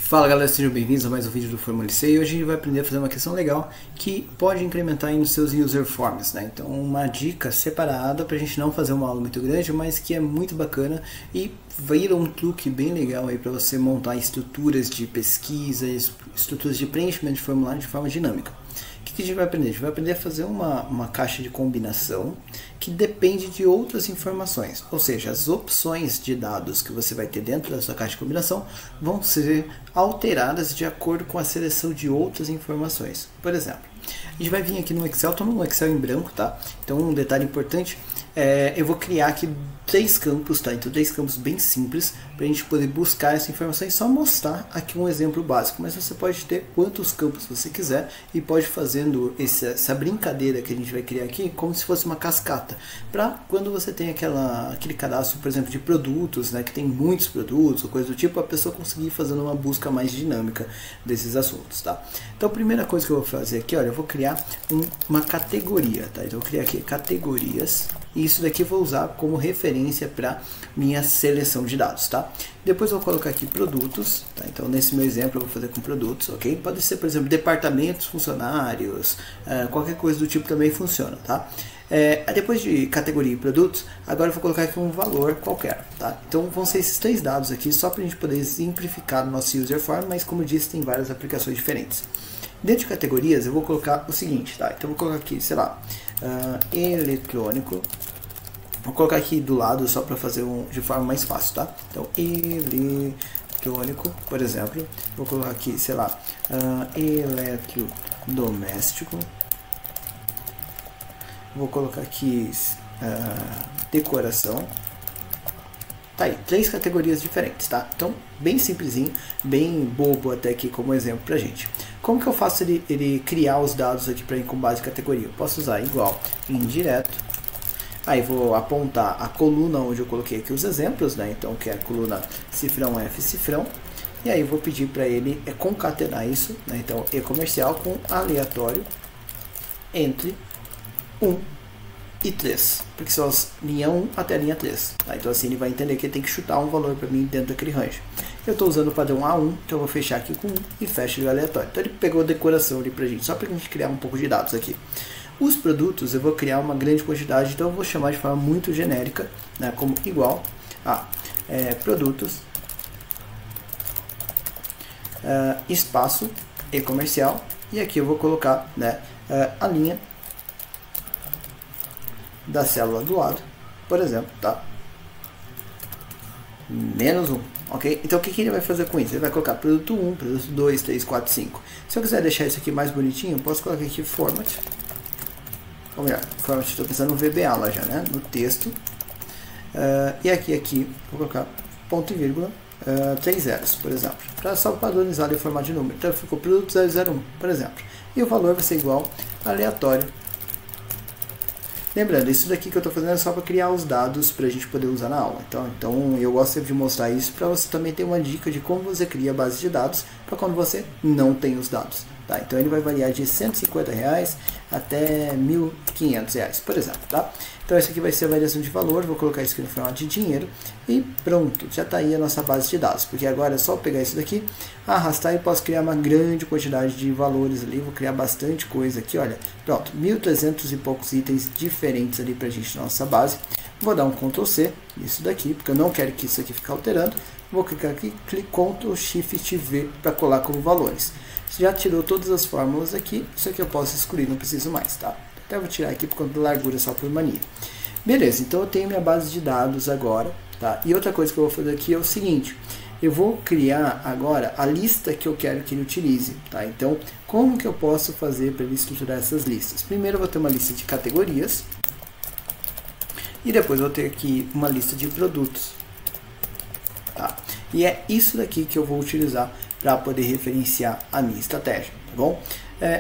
Fala galera, sejam bem-vindos a mais um vídeo do Formulicei. E hoje a gente vai aprender a fazer uma questão legal que pode incrementar aí nos seus user forms, né? Então uma dica separada para a gente não fazer uma aula muito grande, mas que é muito bacana e vira um truque bem legal aí para você montar estruturas de pesquisa, estruturas de preenchimento de formulário de forma dinâmica. O que a gente vai aprender? A gente vai aprender a fazer uma caixa de combinação que depende de outras informações. Ou seja, as opções de dados que você vai ter dentro da sua caixa de combinação vão ser alteradas de acordo com a seleção de outras informações. Por exemplo, a gente vai vir aqui no Excel, estou no Excel em branco, tá? Então um detalhe importante, eu vou criar aqui 3 campos, tá? Então 3 campos bem simples para a gente poder buscar essa informação e só mostrar aqui um exemplo básico. Mas você pode ter quantos campos você quiser e pode fazendo essa brincadeira que a gente vai criar aqui como se fosse uma cascata. Para quando você tem aquele cadastro, por exemplo, de produtos, né? Que tem muitos produtos ou coisa do tipo, a pessoa conseguir fazer uma busca mais dinâmica desses assuntos, tá? Então a primeira coisa que eu vou fazer aqui, olha, eu vou criar uma categoria, tá? Então eu vou criar aqui categorias. E isso daqui eu vou usar como referência para minha seleção de dados, tá? Depois eu vou colocar aqui produtos, tá? Então nesse meu exemplo eu vou fazer com produtos, ok? Pode ser, por exemplo, departamentos, funcionários, qualquer coisa do tipo também funciona, tá? Depois de categoria e produtos, agora eu vou colocar aqui um valor qualquer, tá? Então vão ser esses 3 dados aqui só para a gente poder simplificar o nosso user form, mas como eu disse, tem várias aplicações diferentes. Dentro de categorias eu vou colocar o seguinte, tá? Então eu vou colocar aqui, sei lá, eletrônico. Vou colocar aqui do lado só para fazer de forma mais fácil, tá? Então eletrônico, por exemplo, vou colocar aqui, sei lá, eletrodoméstico. Vou colocar aqui decoração. Tá aí, 3 categorias diferentes, tá? Então, bem simplesinho, bem bobo até aqui como exemplo pra gente. Como que eu faço ele criar os dados aqui para ir com base em categoria? Eu posso usar igual indireto. Aí vou apontar a coluna onde eu coloquei aqui os exemplos, né? Então, que é a coluna cifrão F cifrão. E aí vou pedir para ele concatenar isso, né? Então, E comercial com aleatório entre 1 e 3, porque são as linha 1 até a linha 3, tá? Então assim ele vai entender que ele tem que chutar um valor para mim dentro daquele range. Eu estou usando o padrão A1, então eu vou fechar aqui com 1 e fecho ele aleatório. Então ele pegou a decoração ali pra gente, só pra gente criar um pouco de dados aqui. Os produtos eu vou criar uma grande quantidade, então eu vou chamar de forma muito genérica, né, como igual a produtos, espaço e comercial, e aqui eu vou colocar, né, a linha da célula do lado, por exemplo, tá? Menos 1, ok? Então o que ele vai fazer com isso? Ele vai colocar produto 1, produto 2, 3, 4, 5. Se eu quiser deixar isso aqui mais bonitinho, eu posso colocar aqui format. Ou melhor, format, estou pensando no VBA lá já, né? No texto. E aqui, vou colocar ponto e vírgula, 3 zeros, por exemplo. Para só padronizar o formato de número. Então ficou produto 001, por exemplo. E o valor vai ser igual aleatório. Lembrando, isso daqui que eu estou fazendo é só para criar os dados para a gente poder usar na aula. Então eu gosto sempre de mostrar isso para você também ter uma dica de como você cria a base de dados para quando você não tem os dados. Tá? Então ele vai variar de R$150 até R$1.500, por exemplo. Tá? Então essa aqui vai ser a variação de valor, vou colocar isso aqui no formato de dinheiro e pronto, já está aí a nossa base de dados. Porque agora é só pegar isso daqui, arrastar e posso criar uma grande quantidade de valores ali, vou criar bastante coisa aqui, olha, pronto, 1.300 e poucos itens diferentes ali para a gente na nossa base. Vou dar um Ctrl C, isso daqui, porque eu não quero que isso aqui fique alterando. Vou clicar aqui, Ctrl Shift V para colar como valores. Já tirou todas as fórmulas aqui, isso aqui eu posso excluir, não preciso mais, tá? Até vou tirar aqui por conta da largura, só por mania. Beleza, então eu tenho minha base de dados agora, tá? E outra coisa que eu vou fazer aqui é o seguinte, eu vou criar agora a lista que eu quero que ele utilize, tá? Então, como que eu posso fazer para ele estruturar essas listas? Primeiro eu vou ter uma lista de categorias, e depois eu vou ter aqui uma lista de produtos, tá? E é isso daqui que eu vou utilizar para poder referenciar a minha estratégia, tá bom?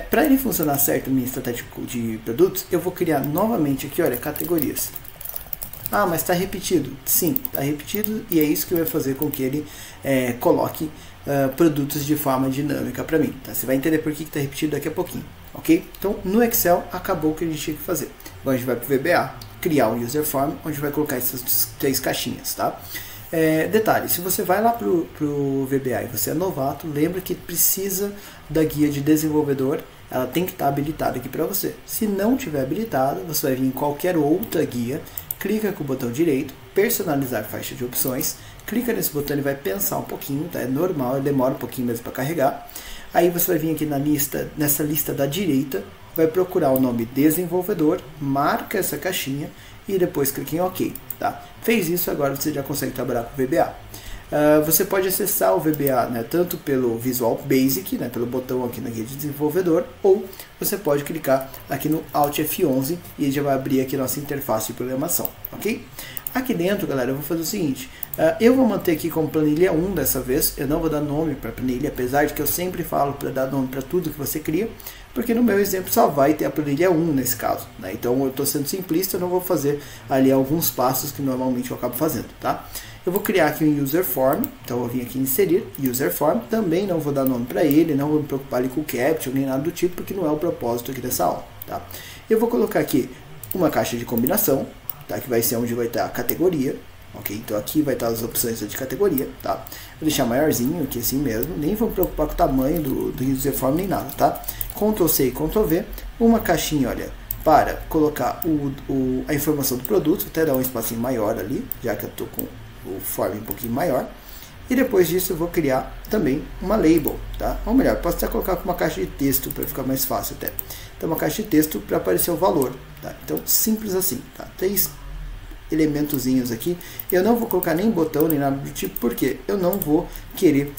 Para ele funcionar certo a minha estratégia de produtos, eu vou criar novamente aqui, olha, categorias. Ah, mas está repetido. Sim, está repetido e é isso que vai fazer com que ele coloque produtos de forma dinâmica para mim. Tá? Você vai entender por que está repetido daqui a pouquinho, ok? Então, no Excel, acabou o que a gente tinha que fazer. Agora a gente vai para o VBA, criar um user form, onde vai colocar essas 3 caixinhas, tá? Detalhe, se você vai lá pro VBA e você é novato, lembra que precisa da guia de desenvolvedor, ela tem que estar habilitada aqui para você. Se não tiver habilitada, você vai vir em qualquer outra guia, clica com o botão direito, personalizar faixa de opções, clica nesse botão e vai pensar um pouquinho, tá? É normal, ele demora um pouquinho mesmo para carregar. Aí você vai vir aqui nessa lista da direita, vai procurar o nome desenvolvedor, marca essa caixinha e depois clica em OK. Tá? Fez isso, agora você já consegue trabalhar com o VBA. Você pode acessar o VBA, né, tanto pelo Visual Basic, né, pelo botão aqui na guia de desenvolvedor, ou você pode clicar aqui no Alt F11 e ele já vai abrir aqui nossa interface de programação, ok? Aqui dentro, galera, eu vou fazer o seguinte, eu vou manter aqui como planilha 1 dessa vez, eu não vou dar nome para a planilha, apesar de que eu sempre falo para dar nome para tudo que você cria, porque no meu exemplo só vai ter a planilha 1 nesse caso, né? Então eu estou sendo simplista, eu não vou fazer ali alguns passos que normalmente eu acabo fazendo, tá? Eu vou criar aqui um user form, então eu vou vir aqui em inserir user form, também não vou dar nome para ele, não vou me preocupar ali com o caption nem nada do tipo, porque não é o propósito aqui dessa aula, tá? Eu vou colocar aqui uma caixa de combinação, tá? Que vai ser onde vai estar a categoria, ok? Então aqui vai estar as opções de categoria, tá? Vou deixar maiorzinho aqui assim mesmo, nem vou me preocupar com o tamanho do user form nem nada, tá? Ctrl C e Ctrl V, uma caixinha, olha, para colocar a informação do produto, até dar um espacinho maior ali, já que eu estou com o form um pouquinho maior. E depois disso eu vou criar também uma label, tá? Ou melhor, posso até colocar com uma caixa de texto para ficar mais fácil até. Então uma caixa de texto para aparecer o valor, tá? Então simples assim, tá? 3 elementozinhos aqui. Eu não vou colocar nem botão nem nada do tipo, porque eu não vou querer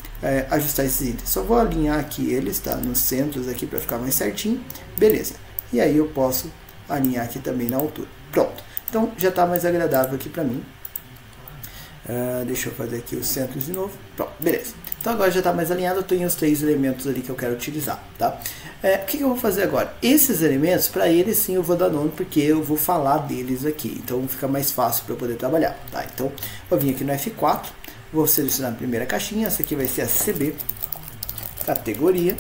ajustar esses itens. Só vou alinhar aqui eles, tá? Nos centros aqui para ficar mais certinho. Beleza. E aí eu posso alinhar aqui também na altura. Pronto. Então já está mais agradável aqui para mim. Deixa eu fazer aqui os centros de novo. Pronto, beleza. Então agora já está mais alinhado, eu tenho os 3 elementos ali que eu quero utilizar, tá? O que eu vou fazer agora? Esses elementos, para eles sim eu vou dar nome, porque eu vou falar deles aqui, então fica mais fácil para eu poder trabalhar, tá? Então vou vir aqui no F4, vou selecionar a primeira caixinha, essa aqui vai ser a CB, categoria,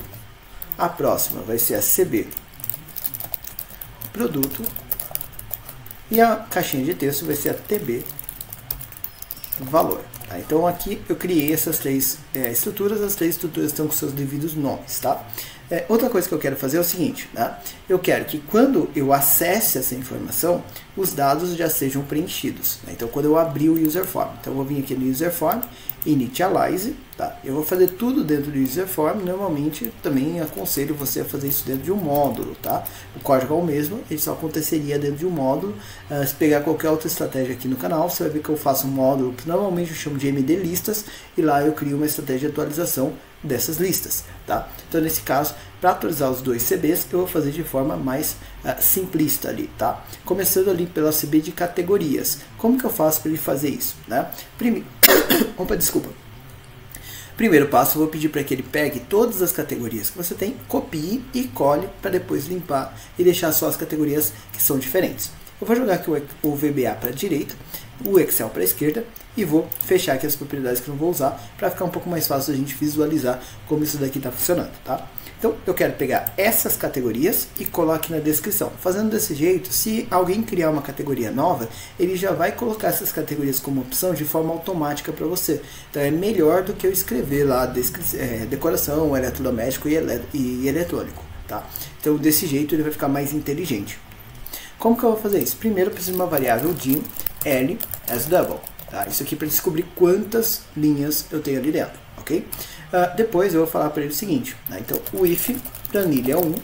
a próxima vai ser a CB, produto, e a caixinha de texto vai ser a TB, valor. Tá? Então aqui eu criei essas 3 estruturas, as 3 estruturas estão com seus devidos nomes, tá? Outra coisa que eu quero fazer é o seguinte, tá? Eu quero que quando eu acesse essa informação, os dados já sejam preenchidos, né? Então quando eu abrir o user form, então eu vou vir aqui no user form, initialize, tá? Eu vou fazer tudo dentro do user form, normalmente também aconselho você a fazer isso dentro de um módulo, tá? O código é o mesmo, ele só aconteceria dentro de um módulo. Se pegar qualquer outra estratégia aqui no canal, você vai ver que eu faço um módulo que normalmente eu chamo de MD listas, e lá eu crio uma estratégia de atualização dessas listas, tá? Então nesse caso, para atualizar os 2 CBs, eu vou fazer de forma mais simplista ali, tá? Começando ali pela CB de categorias. Como que eu faço para ele fazer isso, né? Opa, desculpa. Primeiro passo, eu vou pedir para que ele pegue todas as categorias que você tem, copie e cole para depois limpar e deixar só as categorias que são diferentes. Eu vou jogar aqui o VBA para a direita, o Excel para a esquerda e vou fechar aqui as propriedades que eu não vou usar para ficar um pouco mais fácil a gente visualizar como isso daqui está funcionando, tá? Então eu quero pegar essas categorias e colar aqui na descrição. Fazendo desse jeito, se alguém criar uma categoria nova, ele já vai colocar essas categorias como opção de forma automática para você. Então é melhor do que eu escrever lá decoração, eletrodoméstico e eletrônico, tá? Então desse jeito ele vai ficar mais inteligente. Como que eu vou fazer isso? Primeiro eu preciso de uma variável dim L as double. Tá? Isso aqui para descobrir quantas linhas eu tenho ali dentro, ok? Depois eu vou falar para ele o seguinte, né? Então o if planilha 1,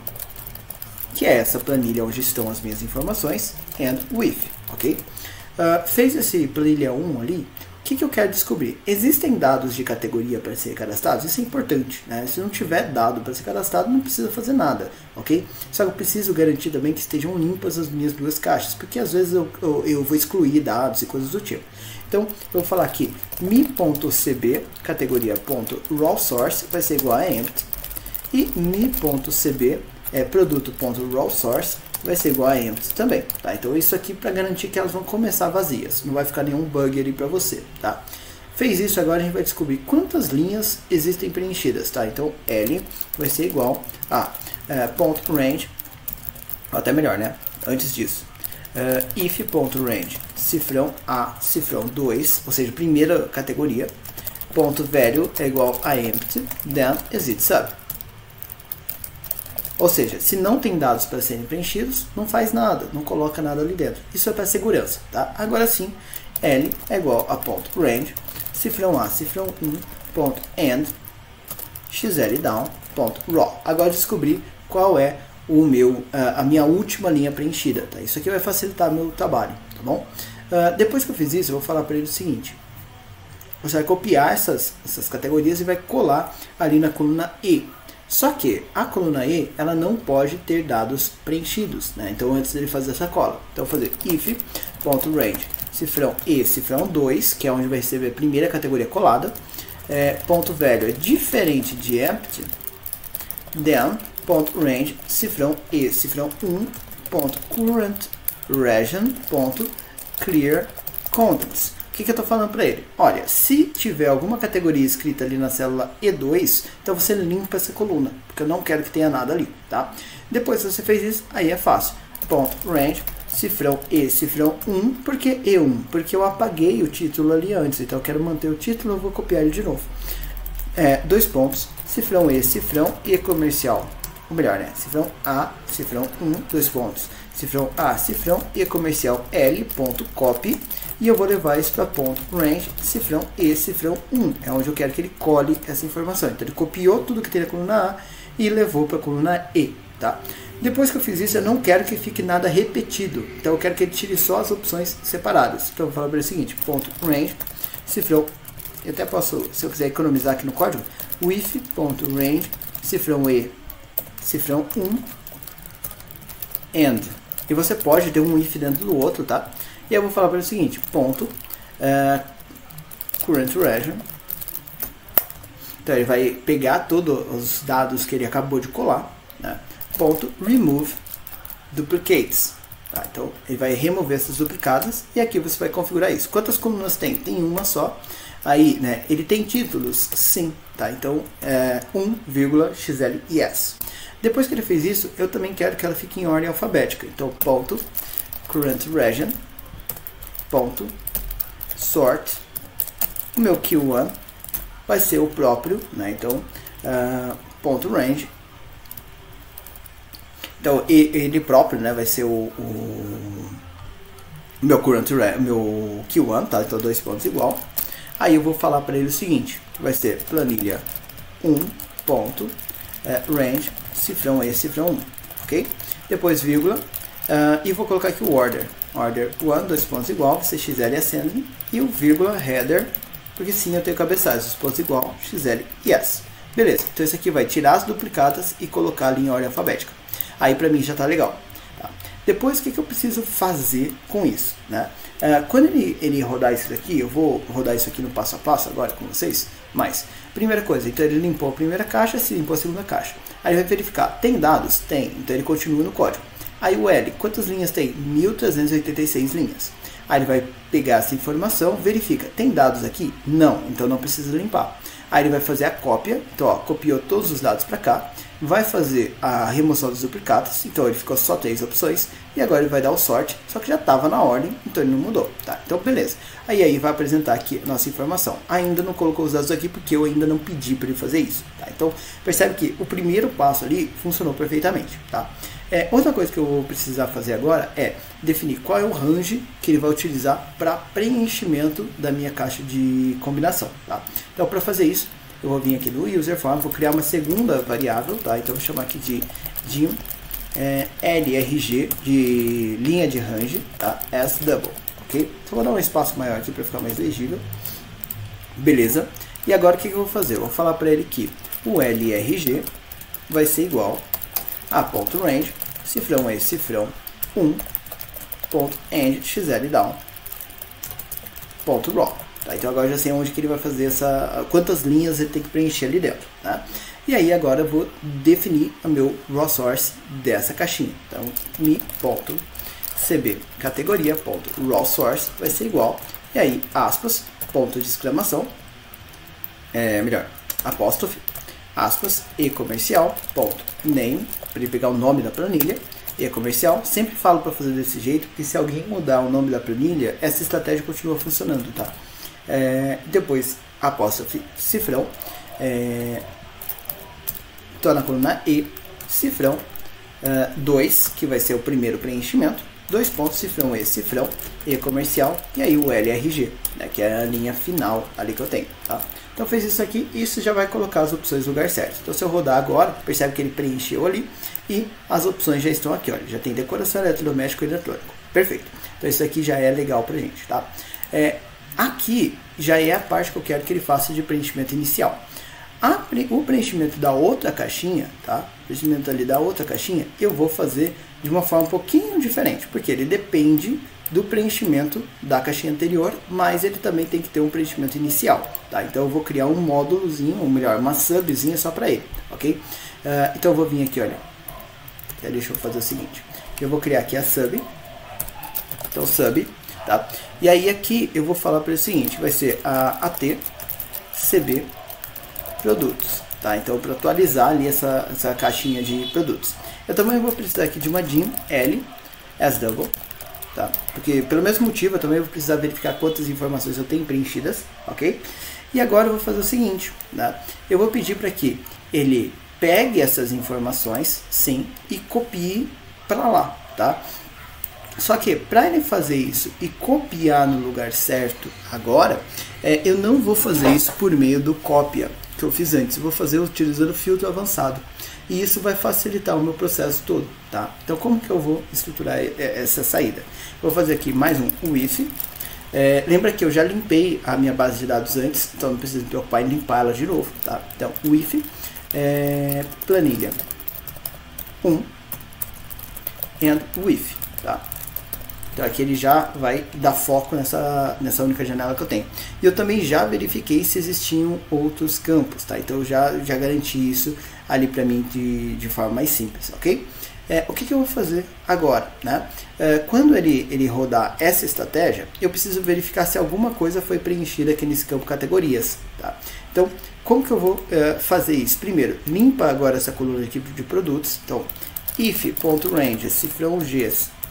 que é essa planilha onde estão as minhas informações, and o if, ok? Fez esse planilha 1 ali, o que eu quero descobrir? Existem dados de categoria para ser cadastrados? Isso é importante, né? Se não tiver dado para ser cadastrado, não precisa fazer nada, ok? Só que eu preciso garantir também que estejam limpas as minhas 2 caixas, porque às vezes eu vou excluir dados e coisas do tipo. Então, eu vou falar aqui, mi.cb, categoria.rawSource, vai ser igual a empty, e mi.cb, produto.rawSource, vai ser igual a empty também, tá? Então isso aqui para garantir que elas vão começar vazias, não vai ficar nenhum bug ali para você, tá? Fez isso, agora a gente vai descobrir quantas linhas existem preenchidas, tá? Então L vai ser igual a ponto range, até melhor, né? Antes disso, if.range cifrão A, cifrão 2, ou seja, primeira categoria, ponto value é igual a empty, then exit sub. Ou seja, se não tem dados para serem preenchidos, não faz nada, não coloca nada ali dentro. Isso é para segurança, tá? Agora sim, L é igual a ponto range, cifrão A, cifrão 1, ponto end, xl down, ponto raw. Agora descobri qual é a minha última linha preenchida, tá? Isso aqui vai facilitar meu trabalho, tá bom? Depois que eu fiz isso, eu vou falar para ele o seguinte: você vai copiar essas categorias e vai colar ali na coluna E. Só que a coluna E, ela não pode ter dados preenchidos, né? Então antes dele fazer essa cola, então eu vou fazer if.range cifrão E, cifrão 2, que é onde vai receber a primeira categoria colada, ponto value é diferente de empty, then ponto range cifrão E, cifrão 1, ponto current region, ponto clear contents. O que eu estou falando para ele? Olha, se tiver alguma categoria escrita ali na célula E2, então você limpa essa coluna, porque eu não quero que tenha nada ali, tá? Depois que você fez isso, aí é fácil. Ponto range, cifrão E, cifrão 1, por que E1? Porque eu apaguei o título ali antes, então eu quero manter o título, eu vou copiar ele de novo. Dois pontos, cifrão E comercial. Ou melhor, né? Cifrão A, cifrão 1, dois pontos. Cifrão A, cifrão E comercial L, ponto copy. E eu vou levar isso para ponto range, cifrão E, cifrão 1. É onde eu quero que ele cole essa informação. Então ele copiou tudo que tem na coluna A e levou para a coluna E, tá? Depois que eu fiz isso, eu não quero que fique nada repetido. Então eu quero que ele tire só as opções separadas. Então eu vou falar para ele o seguinte: ponto range, cifrão. Eu até posso, se eu quiser economizar aqui no código, if.range, cifrão E, cifrão 1, end. E você pode ter um if dentro do outro, tá? E eu vou falar para ele o seguinte: ponto current region. Então ele vai pegar todos os dados que ele acabou de colar, né? Ponto remove duplicates. Tá? Então ele vai remover essas duplicadas e aqui você vai configurar isso. Quantas colunas tem? Tem uma só. Aí, né, ele tem títulos? Sim, tá? Então, 1,xls. Depois que ele fez isso, eu também quero que ela fique em ordem alfabética. Então, ponto current region, ponto sort. O meu Q1 vai ser o próprio, né? Então, ponto range. Então, ele próprio, né, vai ser o meu current meu Q1, tá? Então, dois pontos igual. Aí eu vou falar para ele o seguinte: vai ser planilha 1, ponto, range, cifrão E, cifrão 1, ok? Depois vírgula, e vou colocar aqui o order 1, dois pontos igual, vai ser xl ascending, e o vírgula header, porque sim, eu tenho cabeçalhos, os pontos igual, xl e s. Beleza, então esse aqui vai tirar as duplicadas e colocar ali em ordem alfabética. Aí para mim já tá legal. Tá? Depois, o que eu preciso fazer com isso, né? Quando ele rodar isso daqui, eu vou rodar isso aqui no passo a passo agora com vocês. Mas, primeira coisa, então ele limpou a primeira caixa, se limpou a segunda caixa. Aí ele vai verificar, tem dados? Tem, então ele continua no código. Aí o L, quantas linhas tem? 1386 linhas. Aí ele vai pegar essa informação, verifica, tem dados aqui? Não, então não precisa limpar. Aí ele vai fazer a cópia, então ó, copiou todos os dados para cá, vai fazer a remoção dos duplicados, então ele ficou só 3 opções, e agora ele vai dar o sort, só que já estava na ordem, então ele não mudou, tá? Então beleza. Aí vai apresentar aqui a nossa informação. Ainda não colocou os dados aqui porque eu ainda não pedi para ele fazer isso, tá? Então percebe que o primeiro passo ali funcionou perfeitamente, tá? Outra coisa que eu vou precisar fazer agora é definir qual é o range que ele vai utilizar para preenchimento da minha caixa de combinação, tá? Então para fazer isso, eu vou vir aqui no user form, vou criar uma segunda variável, tá? Então eu vou chamar aqui de dim lrg de linha de range, tá? As double, ok? Então vou dar um espaço maior aqui para ficar mais legível. Beleza? E agora o que eu vou fazer? Eu vou falar para ele que o lrg vai ser igual a ponto range, cifrão E, cifrão 1, ponto end, xl down, ponto raw. Tá? Então agora eu já sei onde que ele vai fazer quantas linhas ele tem que preencher ali dentro, tá? E aí agora eu vou definir o meu raw source dessa caixinha. Então mi.cb categoria ponto raw source vai ser igual, e aí aspas, ponto de exclamação, apóstrofe, aspas, e comercial, ponto name, para ele pegar o nome da planilha, e comercial. Sempre falo para fazer desse jeito, porque se alguém mudar o nome da planilha, essa estratégia continua funcionando, tá? Depois, apóstrofe, cifrão, estou na coluna E, cifrão, 2, que vai ser o primeiro preenchimento, 2 pontos, cifrão E comercial, e aí o LRG, né, que é a linha final ali que eu tenho, tá? Então fez isso aqui, isso já vai colocar as opções no lugar certo. Então se eu rodar agora, percebe que ele preencheu ali, e as opções já estão aqui, olha, já tem decoração, eletrodoméstico e eletrônico. Perfeito. Então isso aqui já é legal pra gente, tá? Aqui já é a parte que eu quero que ele faça de preenchimento inicial. O preenchimento da outra caixinha, tá? O preenchimento ali da outra caixinha, eu vou fazer de uma forma um pouquinho diferente, porque ele depende do preenchimento da caixinha anterior, mas ele também tem que ter um preenchimento inicial, tá? Então eu vou criar um módulozinho, ou melhor, uma subzinha só para ele, ok? Então eu vou vir aqui, olha, deixa eu fazer o seguinte, eu vou criar aqui a sub, então sub, tá? E aí aqui eu vou falar para ele o seguinte, vai ser a AT CB produtos, tá? Então para atualizar ali essa caixinha de produtos, eu também vou precisar aqui de uma dim L SW, tá? Porque pelo mesmo motivo eu também vou precisar verificar quantas informações eu tenho preenchidas, ok? E agora eu vou fazer o seguinte, né? Eu vou pedir para que ele pegue essas informações, sim, e copie para lá, tá? Só que para ele fazer isso e copiar no lugar certo agora, eu não vou fazer isso por meio do cópia que eu fiz antes, eu vou fazer utilizando o filtro avançado. E isso vai facilitar o meu processo todo, tá? Então como que eu vou estruturar essa saída? Vou fazer aqui mais um if. Lembra que eu já limpei a minha base de dados antes, então não preciso me preocupar em limpá-la de novo, tá? Então o if planilha 1 and with, tá? Então aqui ele já vai dar foco nessa única janela que eu tenho. E eu também já verifiquei se existiam outros campos, tá? Então eu já garanti isso ali para mim de forma mais simples, ok? O que eu vou fazer agora, né? Quando ele rodar essa estratégia, eu preciso verificar se alguma coisa foi preenchida aqui nesse campo categorias, tá? Então, como que eu vou fazer isso? Primeiro, limpa agora essa coluna aqui de produtos. Então, if.range, cifrão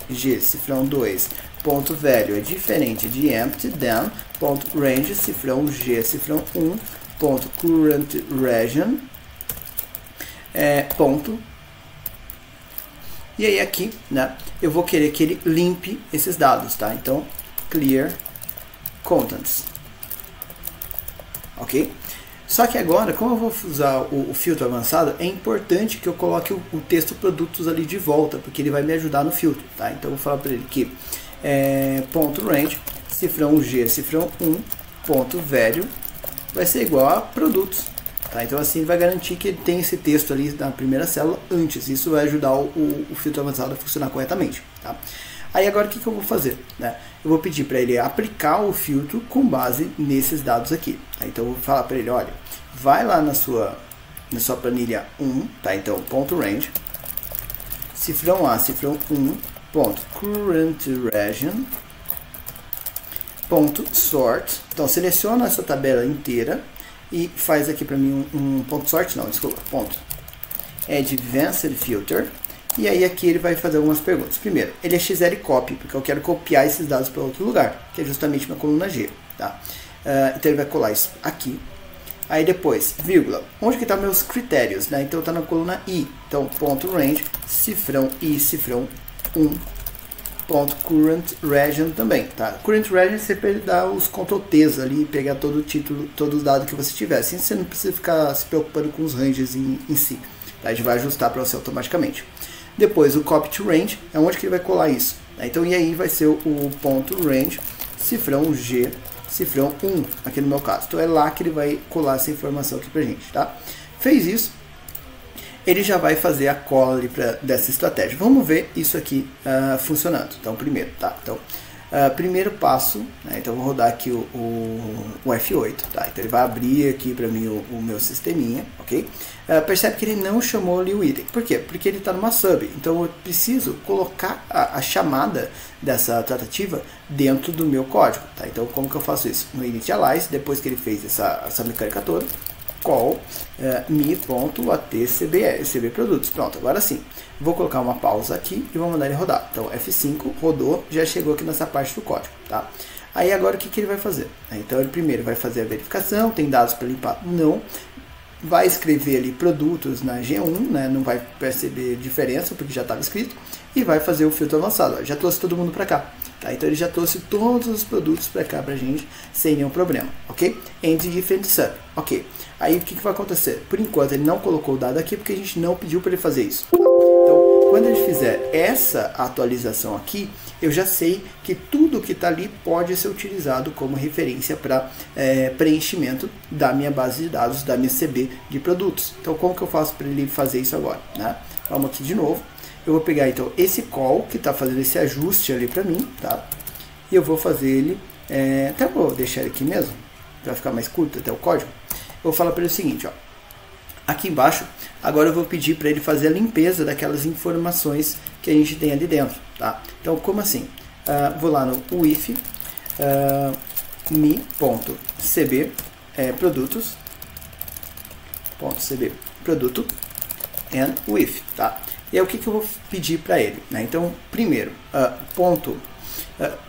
G, cifrão 2, ponto velho é diferente de empty, then, ponto range, cifrão G, cifrão 1, ponto current region, ponto. E aí aqui, né, eu vou querer que ele limpe esses dados, tá? Então, clear contents. Ok? Só que agora, como eu vou usar o filtro avançado, é importante que eu coloque o texto produtos ali de volta, porque ele vai me ajudar no filtro, tá? Então eu vou falar para ele que ponto range, cifrão G, cifrão 1, ponto velho, vai ser igual a produtos, tá? Então assim ele vai garantir que ele tem esse texto ali na primeira célula antes, isso vai ajudar o filtro avançado a funcionar corretamente, tá? Aí agora o que eu vou fazer, né? Eu vou pedir para ele aplicar o filtro com base nesses dados aqui. Então eu vou falar para ele, olha, vai lá na sua planilha 1, tá? Então ponto range, cifrão A, cifrão 1, ponto current region, ponto sort. Então seleciona essa tabela inteira e faz aqui para mim um ponto sort, não, desculpa, ponto advanced filter. E aí aqui ele vai fazer algumas perguntas. Primeiro, ele é XL copy, porque eu quero copiar esses dados para outro lugar, que é justamente minha coluna G, tá? Então ele vai colar isso aqui. Aí depois, vírgula, onde que tá meus critérios, né? Então tá na coluna I. Então ponto range, cifrão I, cifrão 1, ponto current region também, tá? Current region você dá os Ctrl T's ali e pegar todo o título, todos os dados que você tiver. Assim você não precisa ficar se preocupando com os ranges em si. Tá? A gente vai ajustar para você automaticamente. Depois o copy to range, é onde que ele vai colar isso. Né? Então, e aí vai ser o ponto range, cifrão G, cifrão 1, aqui no meu caso. Então é lá que ele vai colar essa informação aqui pra gente, tá? Fez isso, ele já vai fazer a cola ali dessa estratégia. Vamos ver isso aqui funcionando. Então, primeiro, tá? Então, primeiro passo, né? Então eu vou rodar aqui o F8, tá? Então ele vai abrir aqui para mim o meu sisteminha, ok? Percebe que ele não chamou ali o item. Por quê? Porque ele está numa sub. Então eu preciso colocar a chamada dessa tratativa dentro do meu código, tá? Então como que eu faço isso? No initialize, depois que ele fez essa mecânica toda, call mi.atcb produtos. Pronto, agora sim. Vou colocar uma pausa aqui e vou mandar ele rodar. Então F5, rodou, já chegou aqui nessa parte do código, tá? Aí agora o que ele vai fazer? Então ele primeiro vai fazer a verificação, tem dados para limpar? Não. Vai escrever ali produtos na G1, né? Não vai perceber diferença porque já estava escrito. E vai fazer o filtro avançado. Ó, já trouxe todo mundo para cá. Tá? Então ele já trouxe todos os produtos para cá para a gente sem nenhum problema. Ok? End if and sub. Ok. Aí o que vai acontecer? Por enquanto ele não colocou o dado aqui porque a gente não pediu para ele fazer isso. Tá? Então quando ele fizer essa atualização aqui, eu já sei que tudo que está ali pode ser utilizado como referência para preenchimento da minha base de dados, da minha CB de produtos. Então como que eu faço para ele fazer isso agora? Né? Vamos aqui de novo. Eu vou pegar então esse call que está fazendo esse ajuste ali para mim, tá? E eu vou fazer ele, até vou deixar ele aqui mesmo, para ficar mais curto até o código. Eu vou falar para ele o seguinte, ó. Aqui embaixo, agora eu vou pedir para ele fazer a limpeza daquelas informações que a gente tem ali dentro, tá? Então, como assim? Vou lá no if mi.cb produtos .cb produto and with, tá? E aí o que eu vou pedir para ele, né? Então, primeiro,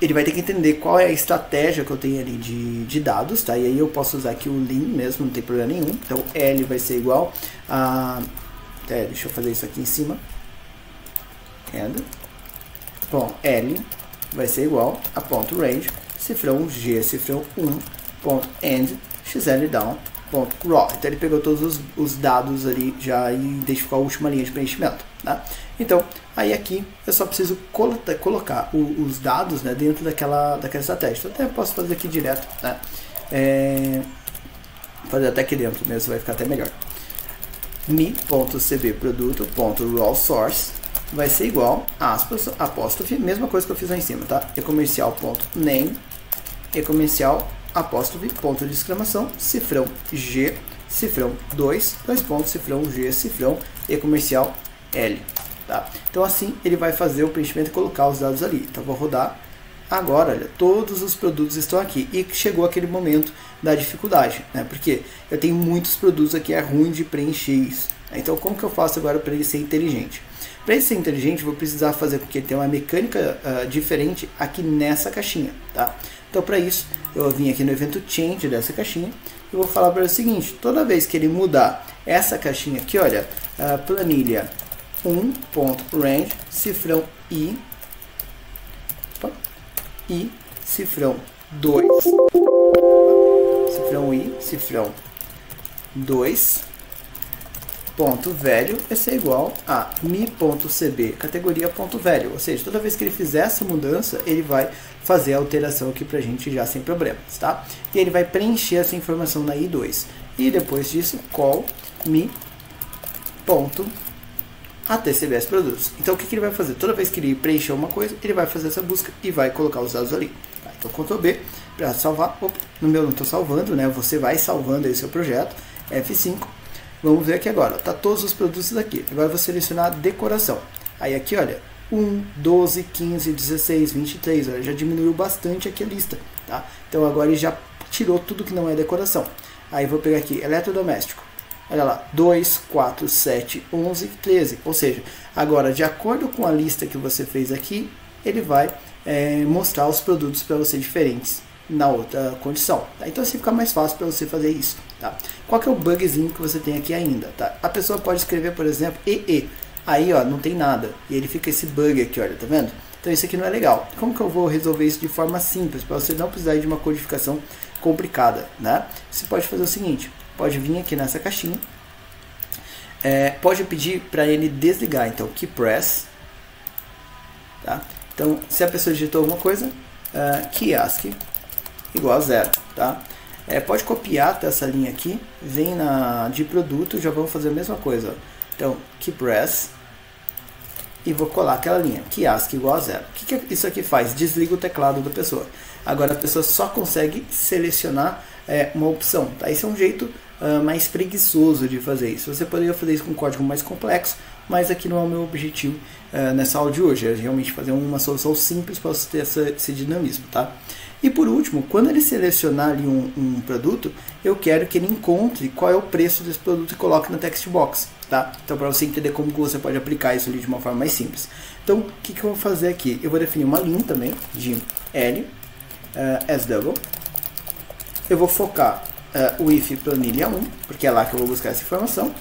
ele vai ter que entender qual é a estratégia que eu tenho ali de dados, tá? E aí eu posso usar aqui o lean mesmo, não tem problema nenhum. Então L vai ser igual a... deixa eu fazer isso aqui em cima. Bom, L vai ser igual a ponto range, cifrão G, cifrão 1, ponto end, xl down, ponto raw. Então ele pegou todos os dados ali já e identificou a última linha de preenchimento, tá? Então, aí aqui eu só preciso colocar os dados, né, dentro daquela estratégia. Então, até posso fazer aqui direto, né? Fazer até aqui dentro mesmo, vai ficar até melhor. mi.cb produto.raw source vai ser igual, aspas, apóstrofe, mesma coisa que eu fiz lá em cima, tá? E-comercial.name, e-comercial, apóstrofe, ponto de exclamação, cifrão G, cifrão 2 pontos, cifrão G, cifrão e-comercial L. Tá? Então assim ele vai fazer o preenchimento e colocar os dados ali. Então vou rodar. Agora, olha, todos os produtos estão aqui. E chegou aquele momento da dificuldade, né? Porque eu tenho muitos produtos aqui, é ruim de preencher isso. Então como que eu faço agora para ele ser inteligente? Para ele ser inteligente, eu vou precisar fazer com que ele tenha uma mecânica diferente aqui nessa caixinha, tá? Então para isso, eu vim aqui no evento change dessa caixinha e vou falar para ele o seguinte: toda vez que ele mudar essa caixinha aqui, olha, planilha 1.range, cifrão I, cifrão 2, cifrão I, cifrão 2, ponto velho vai ser igual a mi.cb categoria ponto velho, ou seja, toda vez que ele fizer essa mudança, ele vai fazer a alteração aqui pra gente já sem problemas, tá? E ele vai preencher essa informação na I2 e depois disso call mi.atcbs produtos. Então o que ele vai fazer? Toda vez que ele preencher uma coisa, ele vai fazer essa busca e vai colocar os dados ali, tá? Então Ctrl B para salvar. Opa, no meu não estou salvando, né? Você vai salvando aí seu projeto, F5. Vamos ver aqui agora, tá todos os produtos aqui. Agora eu vou selecionar decoração. Aí aqui, olha, 1, 12, 15, 16, 23, olha, já diminuiu bastante aqui a lista, tá? Então agora ele já tirou tudo que não é decoração. Aí vou pegar aqui, eletrodoméstico. Olha lá, 2, 4, 7, 11, 13. Ou seja, agora de acordo com a lista que você fez aqui, ele vai mostrar os produtos para você diferentes na outra condição, tá? Então assim fica mais fácil para você fazer isso, tá? Qual que é o bugzinho que você tem aqui ainda, tá? A pessoa pode escrever, por exemplo, EE, aí ó, não tem nada, e ele fica esse bug aqui, olha, tá vendo? Então isso aqui não é legal. Como que eu vou resolver isso de forma simples, para você não precisar de uma codificação complicada, né? Você pode fazer o seguinte, pode vir aqui nessa caixinha, pode pedir para ele desligar, então key press, tá? Então se a pessoa digitou alguma coisa, kiosk igual a 0, tá? Pode copiar até essa linha aqui, vem na de produto, já vamos fazer a mesma coisa, ó. Então key press e vou colar aquela linha, kiosk igual a 0. O que isso aqui faz? Desliga o teclado da pessoa. Agora a pessoa só consegue selecionar uma opção, tá? Esse é um jeito mais preguiçoso de fazer isso. Você poderia fazer isso com um código mais complexo, mas aqui não é o meu objetivo nessa aula de hoje. É realmente fazer uma solução simples para você ter esse dinamismo, tá? E por último, quando ele selecionar ali um produto, eu quero que ele encontre qual é o preço desse produto e coloque na text box, tá? Então, para você entender como você pode aplicar isso ali de uma forma mais simples. Então, o que eu vou fazer aqui? Eu vou definir uma linha também de L, SW. Eu vou focar o if planilha 1, porque é lá que eu vou buscar essa informação,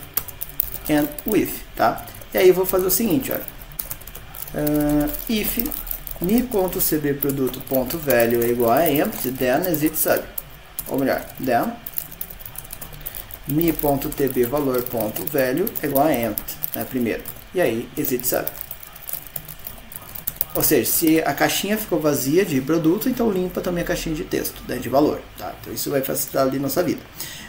and with, tá? E aí eu vou fazer o seguinte, olha, if mi.cbproduto.value é igual a empty, then exit sub, ou melhor, then mi.tbvalor.value é igual a empty, né, primeiro, e aí exit sub. Ou seja, se a caixinha ficou vazia de produto, então limpa também a caixinha de texto, né, de valor. Tá? Então isso vai facilitar ali nossa vida.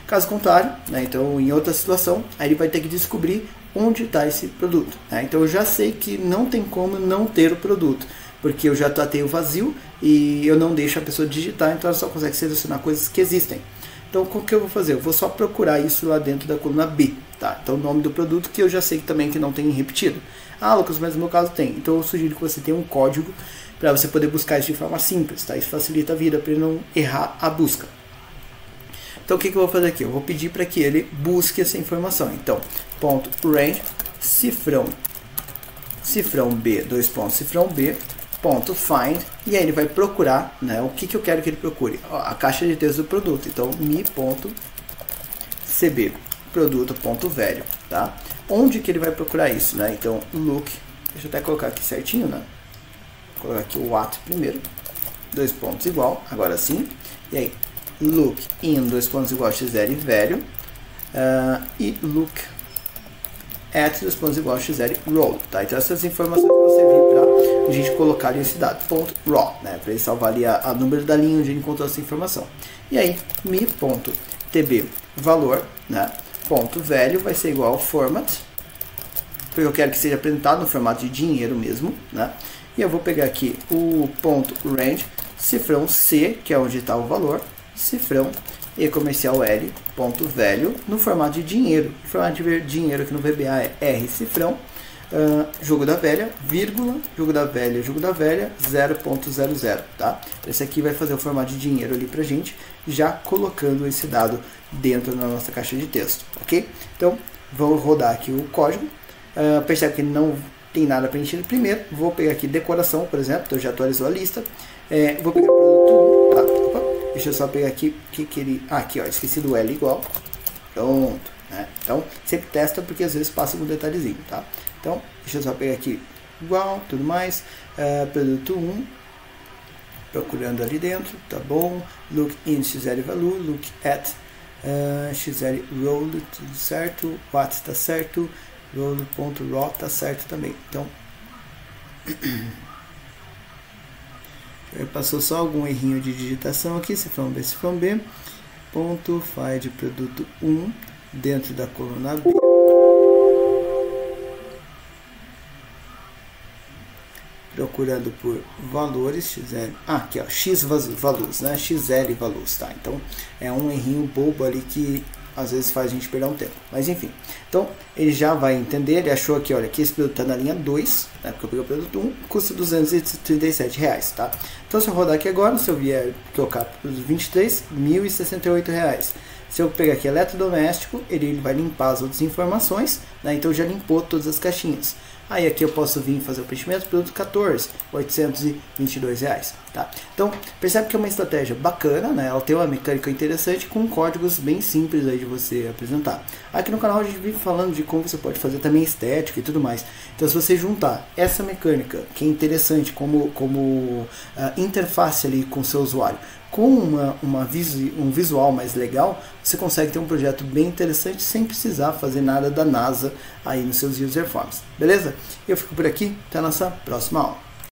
Caso contrário, né, então em outra situação, aí ele vai ter que descobrir onde está esse produto. Né? Então eu já sei que não tem como não ter o produto, porque eu já tratei o vazio e eu não deixo a pessoa digitar, então ela só consegue selecionar coisas que existem. Então o que eu vou fazer? Eu vou só procurar isso lá dentro da coluna B. Tá? Então o nome do produto que eu já sei também que não tem repetido. Ah, Lucas, mas no meu caso tem. Então eu sugiro que você tenha um código para você poder buscar isso de forma simples. Tá? Isso facilita a vida para ele não errar a busca. Então o que eu vou fazer aqui? Eu vou pedir para que ele busque essa informação. Então, ponto range, cifrão B, dois pontos, cifrão B, ponto find, e aí ele vai procurar, né, o que eu quero que ele procure? A caixa de texto do produto. Então, mi.cb produto.value, tá? Onde que ele vai procurar isso, né? Então, look, deixa eu até colocar aqui certinho, né? Vou colocar aqui o what primeiro, dois pontos igual, agora sim, e aí, look in, dois pontos igual, x0 e value, e look at, dois pontos igual, x0 e row, tá? Então, essas informações vão servir para a gente colocar ali esse dado, ponto raw, né? Para ele salvar ali a número da linha onde ele encontrou essa informação. E aí, mi.tb valor, né? Ponto value vai ser igual ao format, porque eu quero que seja apresentado no formato de dinheiro mesmo, né? E eu vou pegar aqui o ponto range, cifrão C, que é onde está o valor, cifrão e comercial L, ponto value, no formato de dinheiro. O formato de dinheiro aqui no VBA é R, cifrão, jogo da velha, vírgula, jogo da velha, 0.00, tá? Esse aqui vai fazer o formato de dinheiro ali pra gente, já colocando esse dado dentro da nossa caixa de texto, ok? Então, vou rodar aqui o código, percebe que não tem nada preenchido primeiro, vou pegar aqui decoração, por exemplo, então já atualizou a lista, vou pegar produto 1, tá? Opa, deixa eu só pegar aqui, aqui ó, esqueci do L igual, pronto, né? Então, sempre testa porque às vezes passa um detalhezinho, tá? Então, deixa eu só pegar aqui igual, tudo mais, produto 1, procurando ali dentro, tá bom, look in x0 value, look at x0 roll, tudo certo, what tá certo, roll.raw tá certo também. Então, passou só algum errinho de digitação aqui, cifrão B, ponto find produto 1 dentro da coluna B. Procurando por valores, XL, aqui ó, X values, né, XL values, tá? Então é um errinho bobo ali que às vezes faz a gente perder um tempo, mas enfim. Então ele já vai entender, ele achou aqui, olha, que esse produto está na linha 2, né, porque eu peguei o produto 1, custa R$237, tá? Então se eu rodar aqui agora, se eu vier colocar para os 23, R$1.068. Se eu pegar aqui eletrodoméstico, ele vai limpar as outras informações, né? Então já limpou todas as caixinhas. Aí aqui eu posso vir fazer o preenchimento, produto 14, R$822, tá? Então, percebe que é uma estratégia bacana, né? Ela tem uma mecânica interessante com códigos bem simples aí de você apresentar. Aqui no canal a gente vive falando de como você pode fazer também estética e tudo mais. Então, se você juntar essa mecânica, que é interessante como interface ali com o seu usuário, com um visual mais legal, você consegue ter um projeto bem interessante sem precisar fazer nada da NASA aí nos seus user forms. Beleza? Eu fico por aqui, até a nossa próxima aula.